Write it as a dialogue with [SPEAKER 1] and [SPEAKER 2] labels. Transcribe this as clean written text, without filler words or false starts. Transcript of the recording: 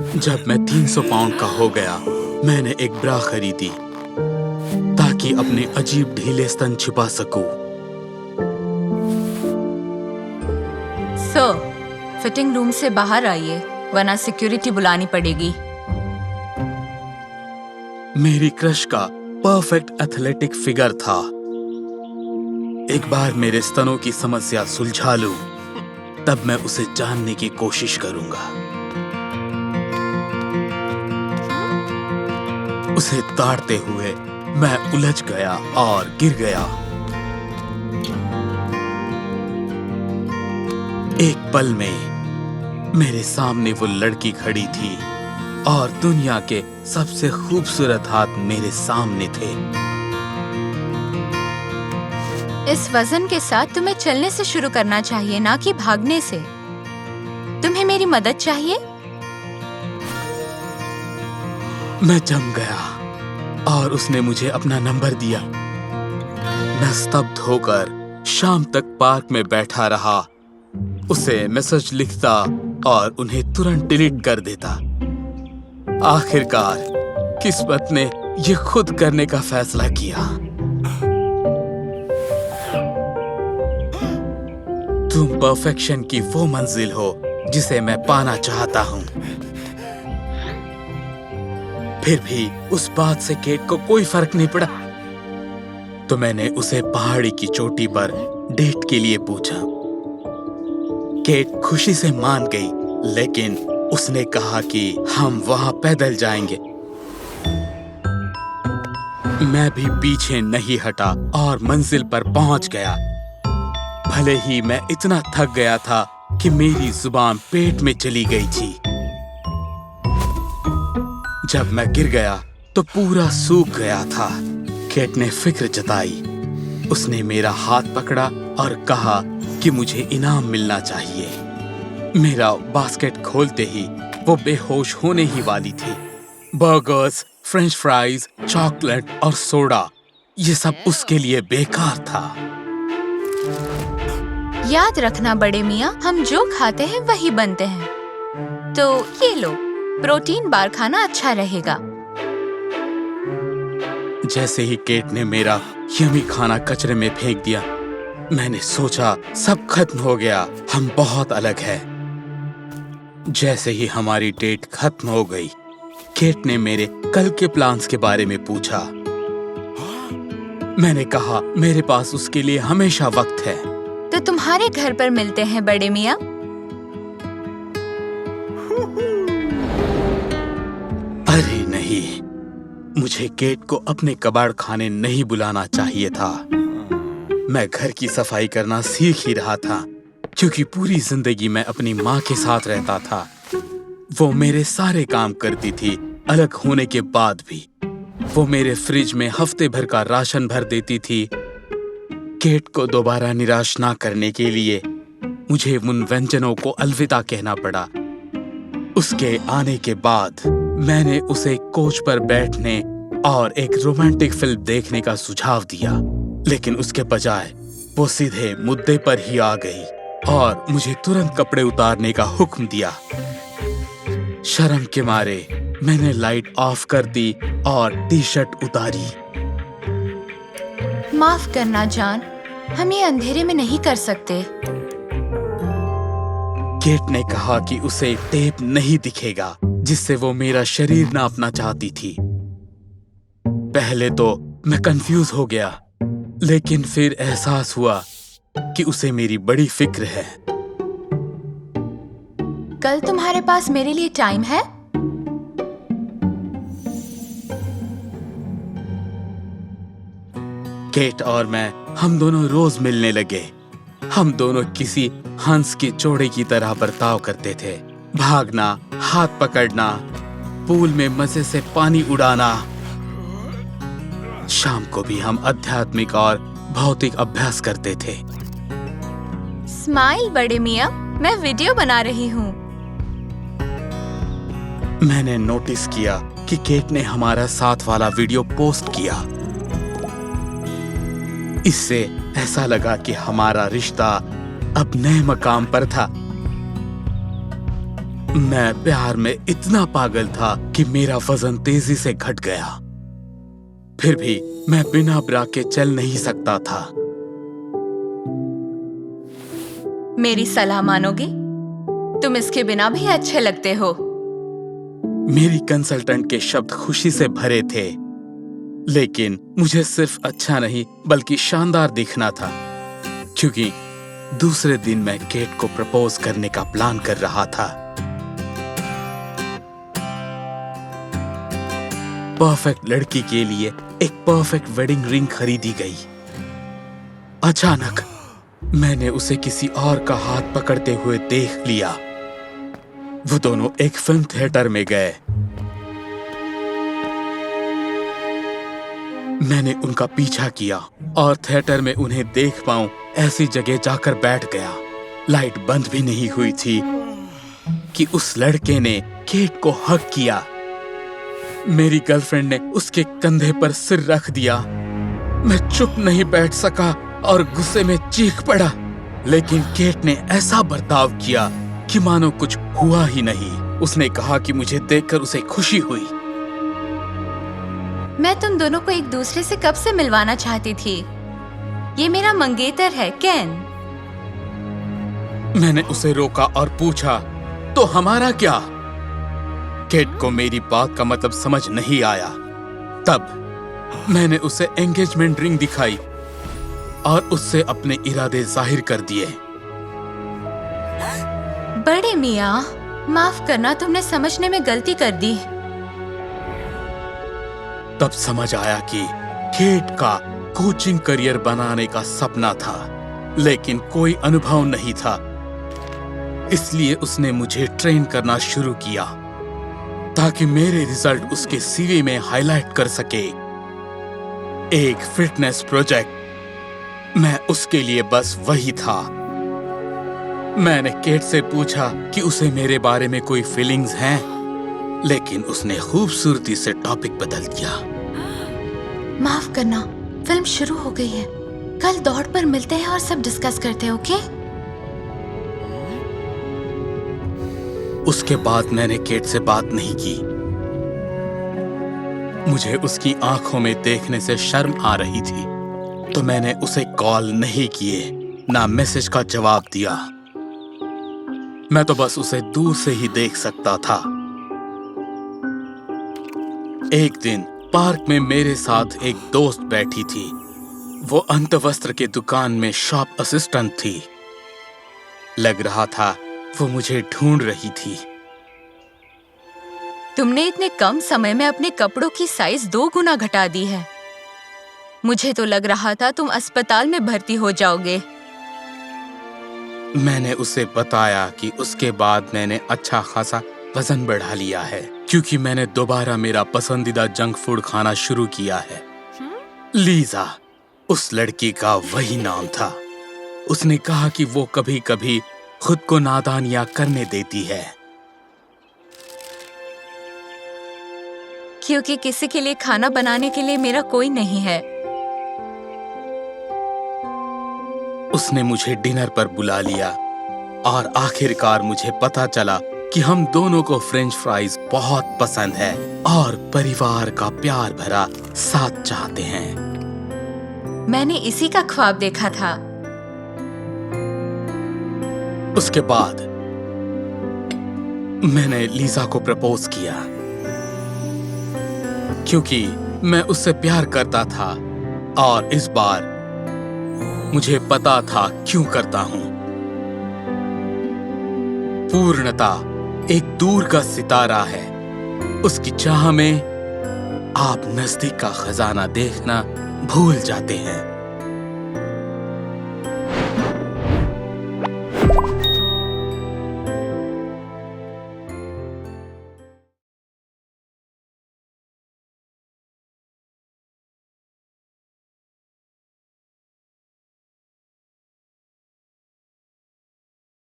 [SPEAKER 1] जब मैं 300 पाउंड का हो गया, मैंने एक ब्रा खरीदी ताकि अपने अजीब ढीले स्तन छिपा सकूं।
[SPEAKER 2] सर, फिटिंग रूम से बाहर आइए, वरना सिक्योरिटी बुलानी पड़ेगी।
[SPEAKER 1] मेरी क्रश का परफेक्ट एथलेटिक फिगर था। एक बार मेरे स्तनों की समस्या सुलझा लूं, तब मैं उसे जानने की कोशिश करूंगा। उसे ताड़ते हुए मैं उलझ गया और गिर गया। एक पल में मेरे सामने वो लड़की खड़ी थी और दुनिया के सबसे खूबसूरत हाथ मेरे सामने थे।
[SPEAKER 2] इस वजन के साथ तुम्हें चलने से शुरू करना चाहिए, ना कि भागने से। तुम्हें मेरी मदद चाहिए?
[SPEAKER 1] मैं जम गया और उसने मुझे अपना नंबर दिया। मैं स्तब्ध होकर शाम तक पार्क में बैठा रहा, उसे मैसेज लिखता और उन्हें तुरंत डिलीट कर देता। आखिरकार किस्मत ने ये खुद करने का फैसला किया। तुम परफेक्शन की वो मंजिल हो जिसे मैं पाना चाहता हूं। फिर भी उस बात से केट को कोई फर्क नहीं पड़ा। तो मैंने उसे पहाड़ी की चोटी पर डेट के लिए पूछा। केट खुशी से मान गई, लेकिन उसने कहा कि हम वहां पैदल जाएंगे। मैं भी पीछे नहीं हटा और मंजिल पर पहुंच गया। भले ही मैं इतना थक गया था कि मेरी जुबान पेट में चली गई थी। जब मैं गिर गया तो पूरा सूख गया था। केट ने फिक्र जताई। उसने मेरा हाथ पकड़ा और कहा कि मुझे इनाम मिलना चाहिए। मेरा बास्केट खोलते ही वो बेहोश होने ही वाली थी। बर्गर्स, फ्रेंच फ्राइज, चॉकलेट और सोडा, ये सब उसके लिए बेकार था।
[SPEAKER 2] याद रखना बड़े मियाँ, हम जो खाते हैं वही बनते हैं। तो ये लो, प्रोटीन बार खाना अच्छा रहेगा।
[SPEAKER 1] जैसे ही केट ने मेरा यमी खाना कचरे में फेंक दिया, मैंने सोचा सब खत्म हो गया, हम बहुत अलग हैं। जैसे ही हमारी डेट खत्म हो गई, केट ने मेरे कल के प्लान्स के बारे में पूछा। मैंने कहा मेरे पास उसके लिए हमेशा वक्त है।
[SPEAKER 2] तो तुम्हारे घर पर मिलते हैं बड़े मियाँ।
[SPEAKER 1] अरे नहीं, मुझे केट को अपने कबाड़ खाने नहीं बुलाना चाहिए था। मैं घर की सफाई करना सीख ही रहा था, क्योंकि पूरी जिंदगी मैं अपनी माँ के साथ रहता था। वो मेरे सारे काम करती थी, अलग होने के बाद भी। वो मेरे फ्रिज में हफ्ते भर का राशन भर देती थी। केट को दोबारा निराश ना करने के लिए मुझे उन व्यंजनों को अलविदा कहना पड़ा। उसके आने के बाद मैंने उसे कोच पर बैठने और एक रोमांटिक फिल्म देखने का सुझाव दिया, लेकिन उसके बजाय वो सीधे मुद्दे पर ही आ गई और मुझे तुरंत कपड़े उतारने का हुक्म दिया। शर्म के मारे मैंने लाइट ऑफ कर दी और टी-शर्ट उतारी।
[SPEAKER 2] माफ करना जान, हम ये अंधेरे में नहीं कर सकते।
[SPEAKER 1] केट ने कहा कि उसे टेप नहीं दिखेगा, जिससे वो मेरा शरीर नापना चाहती थी। पहले तो मैं कंफ्यूज हो गया, लेकिन फिर एहसास हुआ कि उसे मेरी बड़ी फिक्र है।
[SPEAKER 2] कल तुम्हारे पास मेरे लिए टाइम है?
[SPEAKER 1] केट और मैं, हम दोनों रोज मिलने लगे। हम दोनों किसी हंस के जोड़े की तरह बर्ताव करते थे। भागना, हाथ पकड़ना, पूल में मजे से पानी उड़ाना। शाम को भी हम आध्यात्मिक और भौतिक अभ्यास करते थे।
[SPEAKER 2] स्माइल बड़े मियाँ, मैं वीडियो बना रही हूँ।
[SPEAKER 1] मैंने नोटिस किया कि केट ने हमारा साथ वाला वीडियो पोस्ट किया। इससे ऐसा लगा कि हमारा रिश्ता अब नए मकाम पर था। मैं प्यार में इतना पागल था कि मेरा वजन तेजी से घट गया। फिर भी मैं बिना ब्रा के चल नहीं सकता था।
[SPEAKER 2] मेरी सलाह मानोगे? तुम इसके बिना भी अच्छे लगते हो।
[SPEAKER 1] मेरी कंसल्टेंट के शब्द खुशी से भरे थे, लेकिन मुझे सिर्फ अच्छा नहीं बल्कि शानदार दिखना था, क्योंकि दूसरे दिन मैं केट को प्रपोज करने का प्लान कर रहा था। परफेक्ट लड़की के लिए एक परफेक्ट वेडिंग रिंग खरीदी गई। अचानक मैंने उसे किसी और का हाथ पकड़ते हुए देख लिया। वो दोनों एक फिल्म थिएटर में गए। मैंने उनका पीछा किया और थिएटर में उन्हें देख पाऊं ऐसी जगह जाकर बैठ गया। लाइट बंद भी नहीं हुई थी कि उस लड़के ने केट को हग किया। मेरी गर्लफ्रेंड ने उसके कंधे पर सिर रख दिया। मैं चुप नहीं बैठ सका और गुस्से में चीख पड़ा, लेकिन केट ने ऐसा बर्ताव किया कि मानो कुछ हुआ ही नहीं। उसने कहा कि मुझे देखकर उसे खुशी हुई।
[SPEAKER 2] मैं तुम दोनों को एक दूसरे से कब से मिलवाना चाहती थी। ये मेरा मंगेतर है, केन।
[SPEAKER 1] मैंने उसे रोका और पूछा, तो हमारा क्या? केट को मेरी बात का मतलब समझ नहीं आया। तब मैंने उसे एंगेजमेंट रिंग दिखाई और उससे अपने इरादे जाहिर कर दिए।
[SPEAKER 2] बड़े मियाँ, माफ करना, तुमने समझने में गलती कर दी।
[SPEAKER 1] तब समझ आया कि केट का कोचिंग करियर बनाने का सपना था, लेकिन कोई अनुभव नहीं था। इसलिए उसने मुझे ट्रेन करना शुरू किया ताकि मेरे रिजल्ट उसके सीवी में हाईलाइट कर सके। एक फिटनेस प्रोजेक्ट। मैं उसके लिए बस वही था। मैंने केट से पूछा कि उसे मेरे बारे में कोई फीलिंग्स हैं, लेकिन उसने खूबसूरती से टॉपिक बदल दिया।
[SPEAKER 2] माफ करना, फिल्म शुरू हो गई है। कल दौड़ पर मिलते हैं और सब डिस्कस करते हैं, ओके?
[SPEAKER 1] उसके बाद मैंने केट से बात नहीं की। मुझे उसकी आंखों में देखने से शर्म आ रही थी, तो मैंने उसे कॉल नहीं किए, ना मैसेज का जवाब दिया। मैं तो बस उसे दूर से ही देख सकता था। एक दिन पार्क में मेरे साथ एक दोस्त बैठी थी। वो अंतवस्त्र के दुकान में शॉप असिस्टेंट थी। लग रहा था वो मुझे ढूंढ रही थी।
[SPEAKER 2] तुमने इतने कम समय में अपने कपड़ों की साइज 2 गुना घटा दी है। मुझे तो लग रहा था तुम अस्पताल में भर्ती हो जाओगे।
[SPEAKER 1] मैंने उसे बताया कि उसके बाद मैंने अच्छा खासा वजन बढ़ा लिया है, क्योंकि मैंने दोबारा मेरा पसंदीदा जंक फूड खाना शुरू किया है। लीजा, उस लड़की का वही नाम था। उसने कहा कि वो कभी-कभी खुद को नादानियां करने देती है,
[SPEAKER 2] क्योंकि किसी के लिए खाना बनाने के लिए मेरा कोई नहीं है।
[SPEAKER 1] उसने मुझे डिनर पर बुला लिया और आखिरकार मुझे पता चला कि हम दोनों को फ्रेंच फ्राइज बहुत पसंद है और परिवार का प्यार भरा साथ चाहते हैं।
[SPEAKER 2] मैंने इसी का ख्वाब देखा था।
[SPEAKER 1] उसके बाद मैंने लीजा को प्रपोज किया, क्योंकि मैं उससे प्यार करता था और इस बार मुझे पता था क्यों करता हूं। पूर्णता एक दूर का सितारा है। उसकी चाह में आप नजदीक का खजाना देखना भूल जाते हैं।